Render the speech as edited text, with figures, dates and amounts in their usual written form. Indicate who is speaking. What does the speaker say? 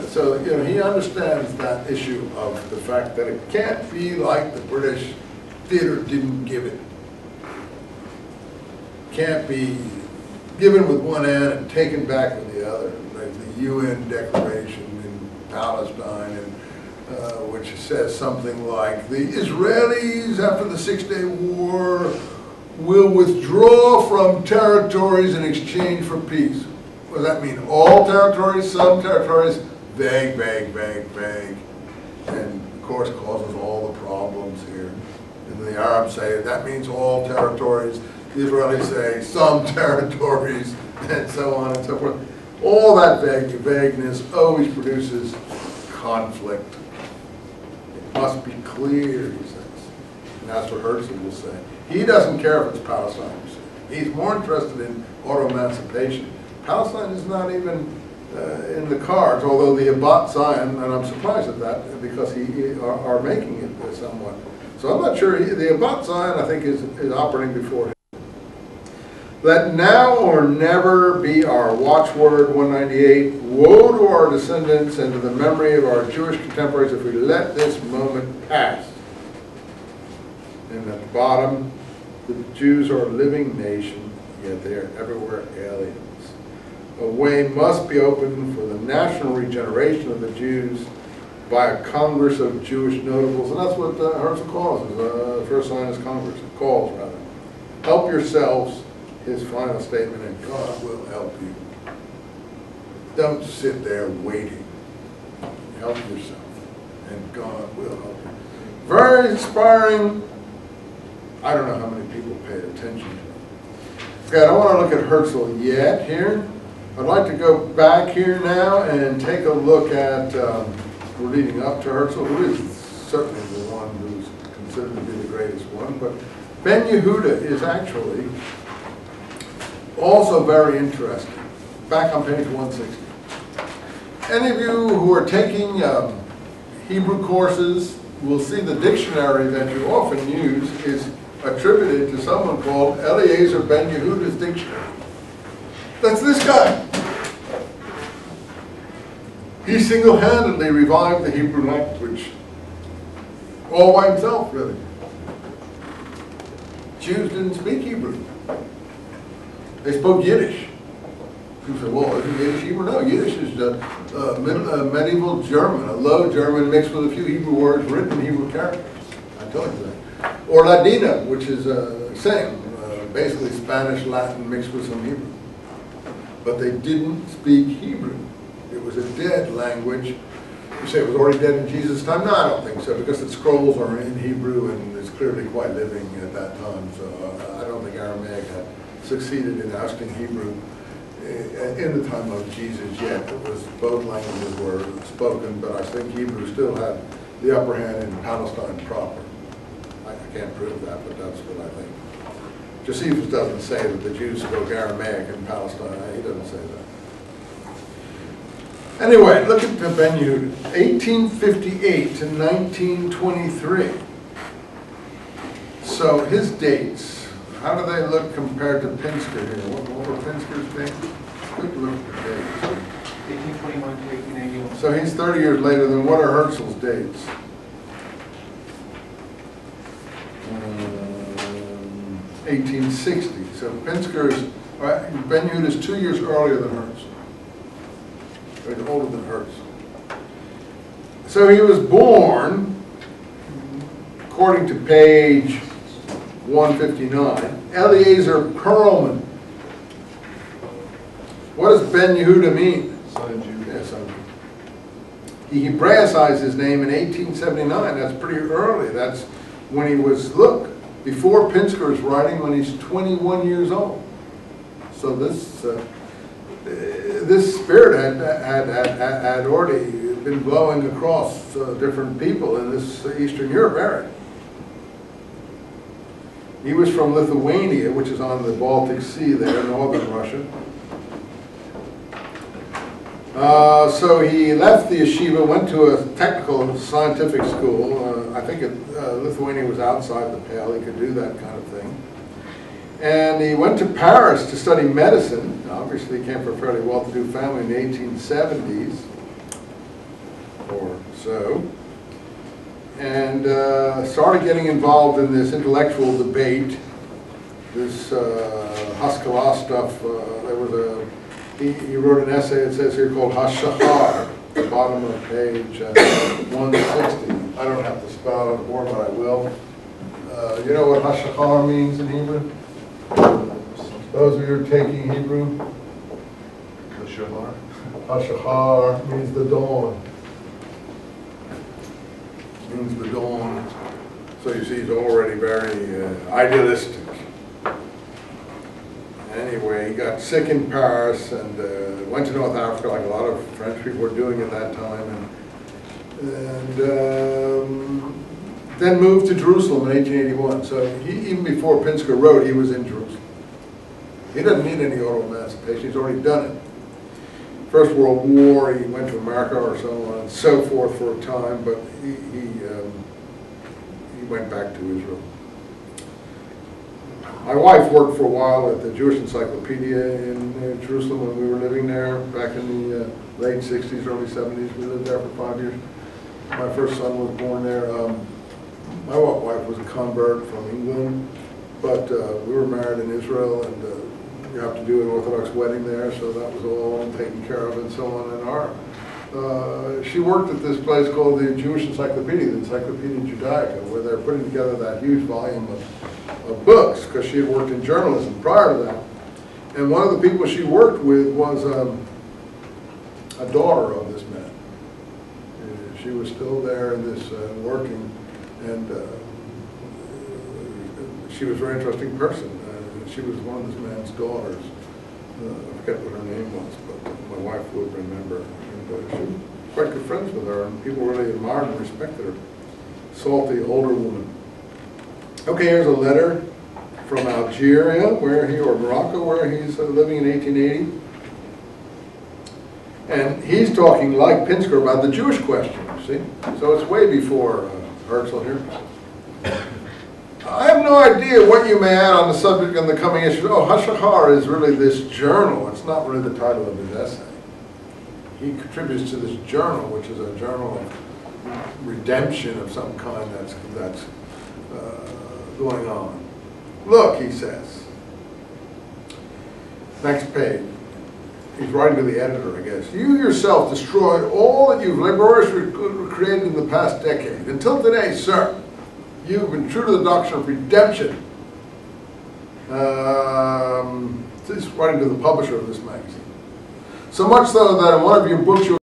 Speaker 1: So, you know, he understands that issue of the fact that it can't be like the British theater didn't give it. Can't be given with one end and taken back with the other, like the UN Declaration in Palestine, and which says something like, the Israelis after the 6-Day War will withdraw from territories in exchange for peace. What does that mean? All territories, some territories? Vague, vague, vague, vague. And of course causes all the problems here. And the Arabs say that means all territories. The Israelis say some territories, and so on and so forth. All that vagueness always produces conflict. It must be clear, he says. And that's what Herzl will say. He doesn't care if it's Palestine. He's more interested in auto-emancipation. Palestine is not even in the cards, although the Abat Zion, and I'm surprised at that because are making it somewhat. So I'm not sure, the Abat Zion I think is operating before him. Let now or never be our watchword, 198. Woe to our descendants and to the memory of our Jewish contemporaries if we let this moment pass. And at the bottom, the Jews are a living nation, yet they are everywhere aliens. A way must be opened for the national regeneration of the Jews by a Congress of Jewish notables. And that's what Herzl calls it. First Zionist Congress, calls rather. Help yourselves, his final statement, and God will help you. Don't sit there waiting. Help yourself, and God will help you. Very inspiring. I don't know how many people paid attention to it. Okay, I don't want to look at Herzl yet here. I'd like to go back here now and take a look at, we're leading up to Herzl, who is certainly the one who's considered to be the greatest one, but Ben Yehuda is actually also very interesting. Back on page 160. Any of you who are taking Hebrew courses will see the dictionary that you often use is attributed to someone called Eliezer Ben Yehuda's dictionary. That's this guy. He single-handedly revived the Hebrew language all by himself, really. Jews didn't speak Hebrew. They spoke Yiddish. People say, well, isn't Yiddish Hebrew? No, Yiddish is medieval German, a low German mixed with a few Hebrew words written in Hebrew characters. I told you that. Or Ladina, which is same, basically Spanish, Latin mixed with some Hebrew. But they didn't speak Hebrew. It was a dead language. You say it was already dead in Jesus' time? No, I don't think so, because the scrolls are in Hebrew and it's clearly quite living at that time. So I don't think Aramaic had succeeded in ousting Hebrew in the time of Jesus yet. It was both languages were spoken, but I think Hebrew still had the upper hand in Palestine proper. I can't prove that, but that's what I think. Josephus doesn't say that the Jews spoke Aramaic in Palestine. He doesn't say that. Anyway, look at Ben Yehuda, 1858 to 1923. So his dates, how do they look compared to Pinsker here? What were Pinsker's dates? Quick look at the dates.
Speaker 2: 1821 to 1881. So
Speaker 1: he's 30 years later than what are Herzl's dates? 1860. So Pinsker's, Ben Yehuda is 2 years earlier than Herzl. He's older than Herzl. So he was born, according to page 159, Eliezer Perlman. What does Ben Yehuda mean?
Speaker 3: Son of Judah.
Speaker 1: Yeah, son of Judah. He Hebraicized his name in 1879. That's pretty early. That's when he was, look, before Pinsker's writing, when he's 21 years old. So this spirit had already been blowing across different people in this Eastern Europe area. He was from Lithuania, which is on the Baltic Sea there, northern Russia. So he left the yeshiva, went to a technical scientific school. I think Lithuania was outside the pale. He could do that kind of thing. And he went to Paris to study medicine. Obviously, he came from a fairly well-to-do family in the 1870s. or so, and started getting involved in this intellectual debate, this Haskalah stuff. He wrote an essay, it says here, called Hashachar, at the bottom of page 160. I don't have to spell it more, but I will. You know what Hashachar means in Hebrew? Those of you who are taking Hebrew?
Speaker 3: Hashachar.
Speaker 1: Hashachar means the dawn. Means the dawn. So you see, he's already very idealistic. Anyway, he got sick in Paris and went to North Africa, like a lot of French people were doing at that time, and then moved to Jerusalem in 1881. So even before Pinsker wrote, he was in Jerusalem. He doesn't need any auto-emancipation, he's already done it. First World War, he went to America or so on and so forth for a time, but he went back to Israel. My wife worked for a while at the Jewish Encyclopedia in Jerusalem when we were living there back in the late 60s, early 70s. We lived there for 5 years. My first son was born there. My wife was a convert from England, but we were married in Israel, and you have to do an Orthodox wedding there, so that was all taken care of and so on. And she worked at this place called the Jewish Encyclopedia, the Encyclopedia Judaica, where they're putting together that huge volume of books, because she had worked in journalism prior to that. And one of the people she worked with was a daughter of this man. She was still there in this working, and she was a very interesting person. She was one of this man's daughters. I forget what her name was, but my wife would remember. And she was quite good friends with her, and people really admired and respected her. Salty, older woman. Okay, here's a letter from Algeria, or Morocco, where he's living in 1880. And he's talking, like Pinsker, about the Jewish question, you see? So it's way before Herzl here. I have no idea what you may add on the subject in the coming issue. Oh, Hashachar is really this journal. It's not really the title of his essay. He contributes to this journal, which is a journal of redemption of some kind that's going on. Look, he says. Next page. He's writing to the editor, I guess. You yourself destroyed all that you've laboriously created in the past decade. Until today, sir, you've been true to the doctrine of redemption. He's writing to the publisher of this magazine. So much so that in one of your books you